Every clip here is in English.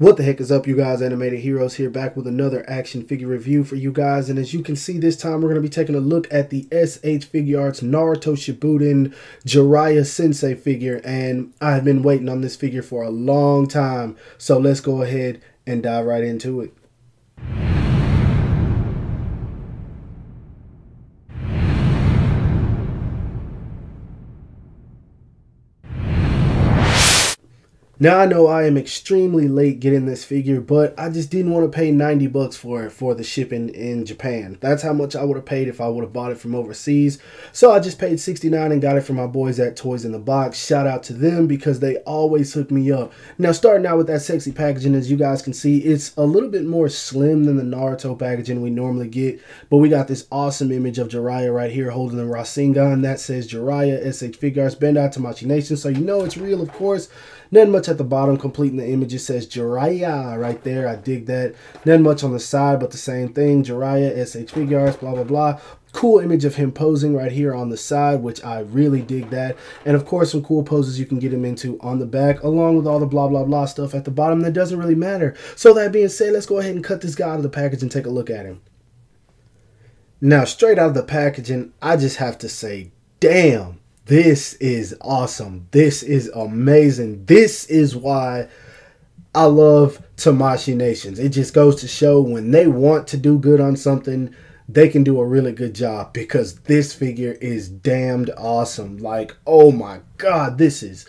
What the heck is up, you guys? Animated Heroes here, back with another action figure review for you guys. And as you can see, this time we're going to be taking a look at the SH Figuarts Naruto Shippuden Jiraiya Sensei figure. And I've been waiting on this figure for a long time. So let's go ahead and dive right into it. Now, I know I am extremely late getting this figure, but I just didn't want to pay 90 bucks for it for the shipping in Japan. That's how much I would have paid if I would have bought it from overseas. So I just paid $69 and got it from my boys at Toys in the Box. Shout out to them because they always hook me up. Now, starting out with that sexy packaging, as you guys can see, it's a little bit more slim than the Naruto packaging we normally get. But we got this awesome image of Jiraiya right here holding the Rasengan. That says Jiraiya, SH Figuarts, Bandai Tamashii Nation. So you know it's real, of course. Nothing much at the bottom, completing the image. It says Jiraiya right there. I dig that. Nothing much on the side, but the same thing. Jiraiya, SH Figuarts, blah, blah, blah. Cool image of him posing right here on the side, which I really dig that. And of course, some cool poses you can get him into on the back, along with all the blah, blah, blah stuff at the bottom that doesn't really matter. So that being said, let's go ahead and cut this guy out of the package and take a look at him. Now, straight out of the packaging, I just have to say, damn. This is awesome. This is amazing. This is why I love Tamashii Nations. It just goes to show when they want to do good on something, they can do a really good job because this figure is damned awesome. Like, oh my God, this is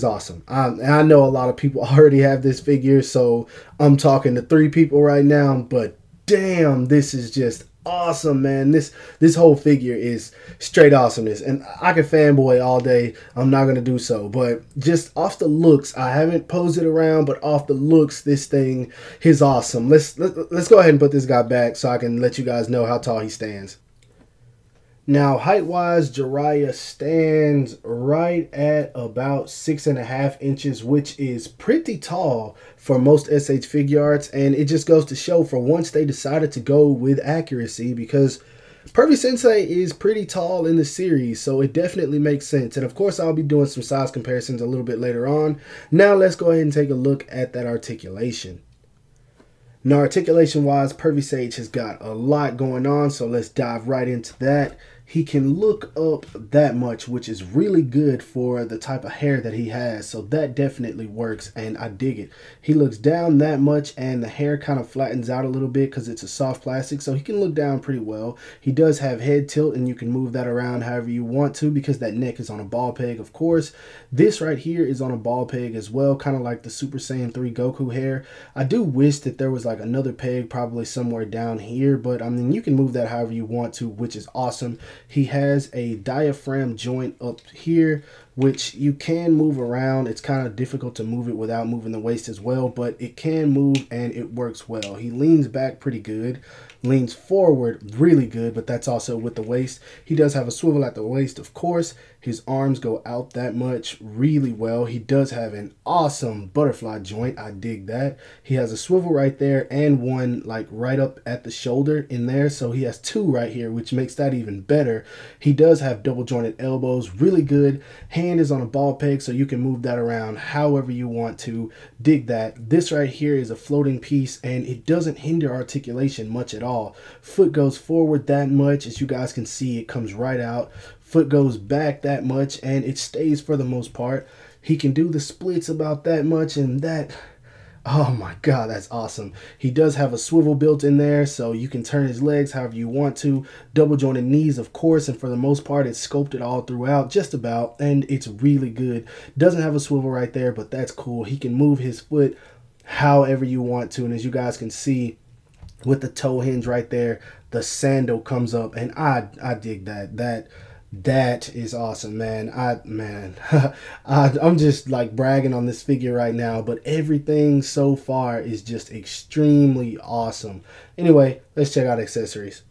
awesome. I know a lot of people already have this figure, so I'm talking to 3 people right now, but damn, this is just awesome, man. This whole figure is straight awesomeness, and I could fanboy all day. I'm not gonna do so, but just off the looks, I haven't posed it around, but off the looks, this thing is awesome. Let's go ahead and put this guy back so I can let you guys know how tall he stands. Now, height-wise, Jiraiya stands right at about 6.5 inches, which is pretty tall for most SH Figuarts, and it just goes to show for once they decided to go with accuracy because Pervy Sensei is pretty tall in the series, so it definitely makes sense. And of course, I'll be doing some size comparisons a little bit later on. Now, let's go ahead and take a look at that articulation. Now, articulation-wise, Pervy Sage has got a lot going on, so let's dive right into that. He can look up that much, which is really good for the type of hair that he has, so that definitely works, and I dig it. He looks down that much, and the hair kind of flattens out a little bit because it's a soft plastic, so he can look down pretty well. He does have head tilt, and you can move that around however you want to because that neck is on a ball peg, of course. This right here is on a ball peg as well, kind of like the Super Saiyan 3 Goku hair. I do wish that there was like another peg probably somewhere down here, but I mean, you can move that however you want to, which is awesome. He has a diaphragm joint up here, which you can move around. It's kind of difficult to move it without moving the waist as well, but it can move and it works well. He leans back pretty good, leans forward really good, but that's also with the waist. He does have a swivel at the waist, of course. His arms go out that much really well. He does have an awesome butterfly joint. I dig that. He has a swivel right there and one like right up at the shoulder in there. So he has 2 right here, which makes that even better. He does have double jointed elbows, really good. Hand is on a ball peg, so you can move that around however you want to. Dig that. This right here is a floating piece, and it doesn't hinder articulation much at all. Foot goes forward that much. As you guys can see, it comes right out. Foot goes back that much, and it stays for the most part. He can do the splits about that much, and that, oh my God, that's awesome. He does have a swivel built in there, so you can turn his legs however you want to. Double jointed knees, of course, and for the most part, it's sculpted all throughout, just about, and it's really good. Doesn't have a swivel right there, but that's cool. He can move his foot however you want to, and as you guys can see, with the toe hinge right there, the sandal comes up, and I dig that. That is awesome, man. I'm just like bragging on this figure right now, but everything so far is just extremely awesome. Anyway, let's check out accessories.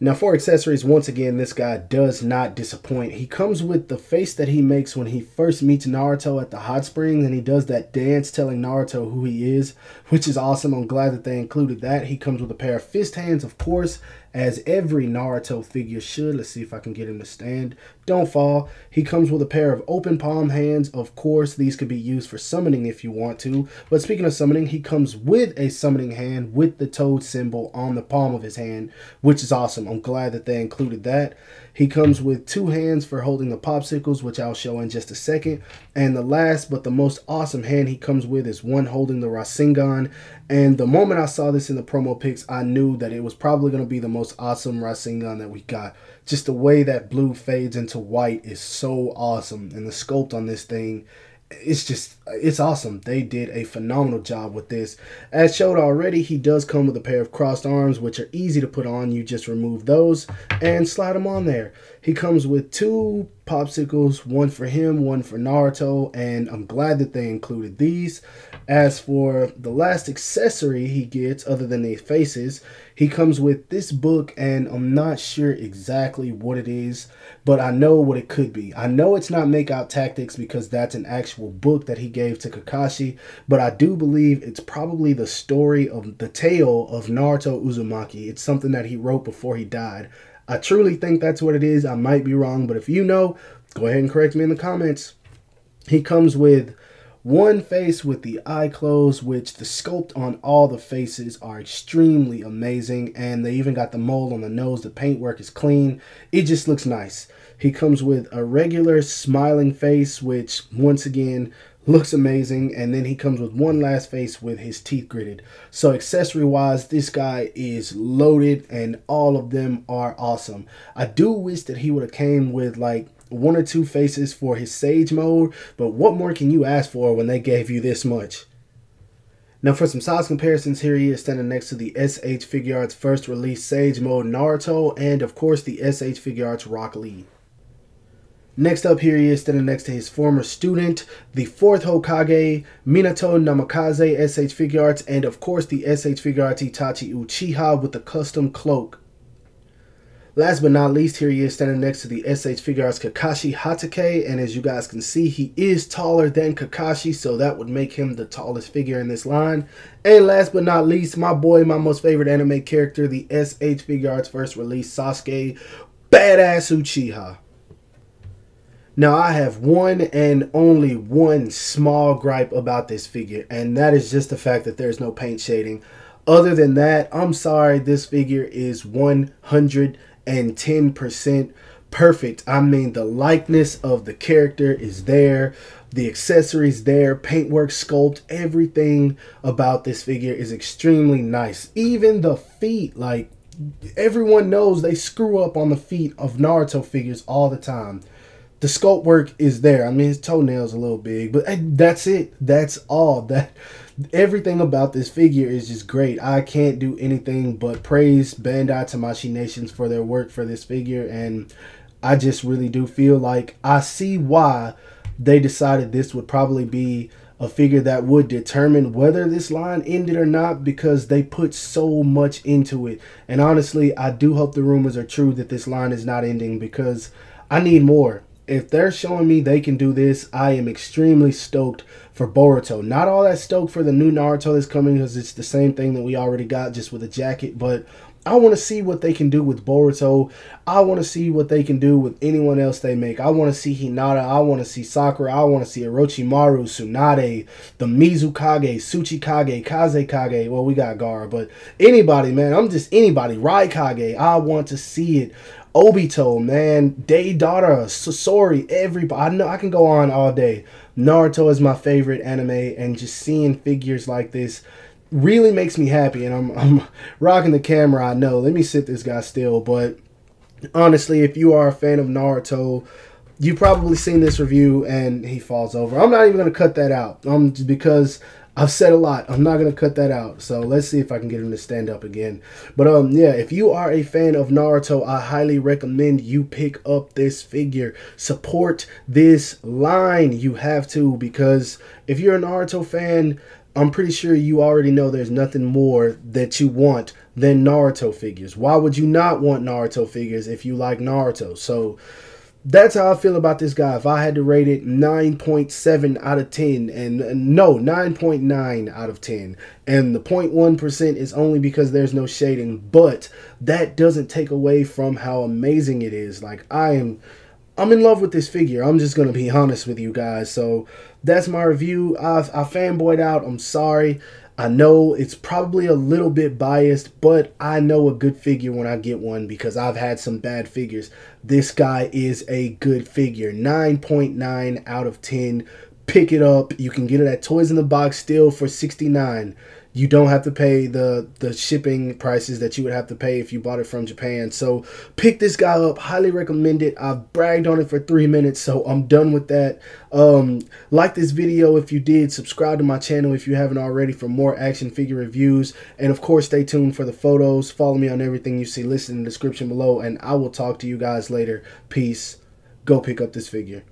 Now for accessories, once again, this guy does not disappoint. He comes with the face that he makes when he first meets Naruto at the hot springs, and he does that dance telling Naruto who he is, which is awesome. I'm glad that they included that. He comes with a pair of fist hands, of course, as every Naruto figure should. Let's see if I can get him to stand. Don't fall. He comes with a pair of open palm hands. Of course, these could be used for summoning if you want to. But speaking of summoning, he comes with a summoning hand with the toad symbol on the palm of his hand, which is awesome. I'm glad that they included that. He comes with 2 hands for holding the popsicles, which I'll show in just a second. And the last but the most awesome hand he comes with is one holding the Rasengan. And the moment I saw this in the promo pics, I knew that it was probably going to be the most awesome Rasengan that we got. Just the way that blue fades into white is so awesome. And the sculpt on this thing, it's awesome. They did a phenomenal job with this. As showed already, he does come with a pair of crossed arms, which are easy to put on. You just remove those and slide them on there. He comes with 2 popsicles, one for him, one for Naruto, and I'm glad that they included these. As for the last accessory he gets, other than the faces, he comes with this book, and I'm not sure exactly what it is, but I know what it could be. I know it's not Make Out Tactics because that's an actual book that he gave to Kakashi, but I do believe it's probably the story of the tale of Naruto Uzumaki. It's something that he wrote before he died. I truly think that's what it is. I might be wrong, but if you know, go ahead and correct me in the comments. He comes with one face with the eye closed, which the sculpt on all the faces are extremely amazing, and they even got the mole on the nose. The paintwork is clean. It just looks nice. He comes with a regular smiling face, which once again looks amazing, and then he comes with one last face with his teeth gritted. So accessory wise, this guy is loaded and all of them are awesome. I do wish that he would have came with like 1 or 2 faces for his Sage mode, but what more can you ask for when they gave you this much? Now for some size comparisons, here he is standing next to the SH Figuarts first release Sage mode Naruto, and of course the SH Figuarts Rock Lee. Next up, here he is standing next to his former student, the 4th Hokage, Minato Namikaze SH Figuarts, and of course the SH Figuarts Itachi Uchiha with the custom cloak. Last but not least, here he is standing next to the SH Figuarts Kakashi Hatake, and as you guys can see, he is taller than Kakashi, so that would make him the tallest figure in this line. And last but not least, my boy, my most favorite anime character, the SH Figuarts first release Sasuke, badass Uchiha. Now, I have one and only one small gripe about this figure, and that is just the fact that there's no paint shading. Other than that, I'm sorry, this figure is 110% perfect. I mean, the likeness of the character is there, the accessories there, paintwork, sculpt, everything about this figure is extremely nice. Even the feet, like, everyone knows they screw up on the feet of Naruto figures all the time. The sculpt work is there. I mean, his toenails a little big, but that's it. That's all. Everything about this figure is just great. I can't do anything but praise Bandai Tamashii Nations for their work for this figure, and I just really do feel like I see why they decided this would probably be a figure that would determine whether this line ended or not, because they put so much into it. And honestly, I do hope the rumors are true that this line is not ending, because I need more. If they're showing me they can do this, I am extremely stoked for Boruto. Not all that stoked for the new Naruto that's coming, because it's the same thing that we already got, just with a jacket. But I want to see what they can do with Boruto. I want to see what they can do with anyone else they make. I want to see Hinata. I want to see Sakura. I want to see Orochimaru, Tsunade, the Mizukage, Tsuchikage, Kazekage. Well, we got Gaara, but anybody, man. I'm just anybody. Raikage. I want to see it. Obito, man, Deidara, Sasori, everybody. I know I can go on all day. Naruto is my favorite anime, and just seeing figures like this really makes me happy. And I'm rocking the camera, I know. Let me sit this guy still. But honestly, if you are a fan of Naruto, you've probably seen this review and he falls over. I'm not even going to cut that out because I've said a lot. I'm not going to cut that out. So let's see if I can get him to stand up again. But yeah, if you are a fan of Naruto, I highly recommend you pick up this figure. Support this line. You have to, because if you're a Naruto fan, I'm pretty sure you already know there's nothing more that you want than Naruto figures. Why would you not want Naruto figures if you like Naruto? So that's how I feel about this guy. If I had to rate it, 9.7 out of 10, and no, 9.9 out of 10. And the 0.1% is only because there's no shading, but that doesn't take away from how amazing it is. Like, I'm in love with this figure. I'm just going to be honest with you guys. So that's my review. I fanboyed out. I'm sorry. I know it's probably a little bit biased, but I know a good figure when I get one because I've had some bad figures. This guy is a good figure. 9.9 out of 10. Pick it up. You can get it at Toys in the Box still for $69. You don't have to pay the shipping prices that you would have to pay if you bought it from Japan. So pick this guy up. Highly recommend it. I've bragged on it for 3 minutes, so I'm done with that. Like this video if you did. Subscribe to my channel if you haven't already for more action figure reviews. And of course, stay tuned for the photos. Follow me on everything you see listed in the description below. And I will talk to you guys later. Peace. Go pick up this figure.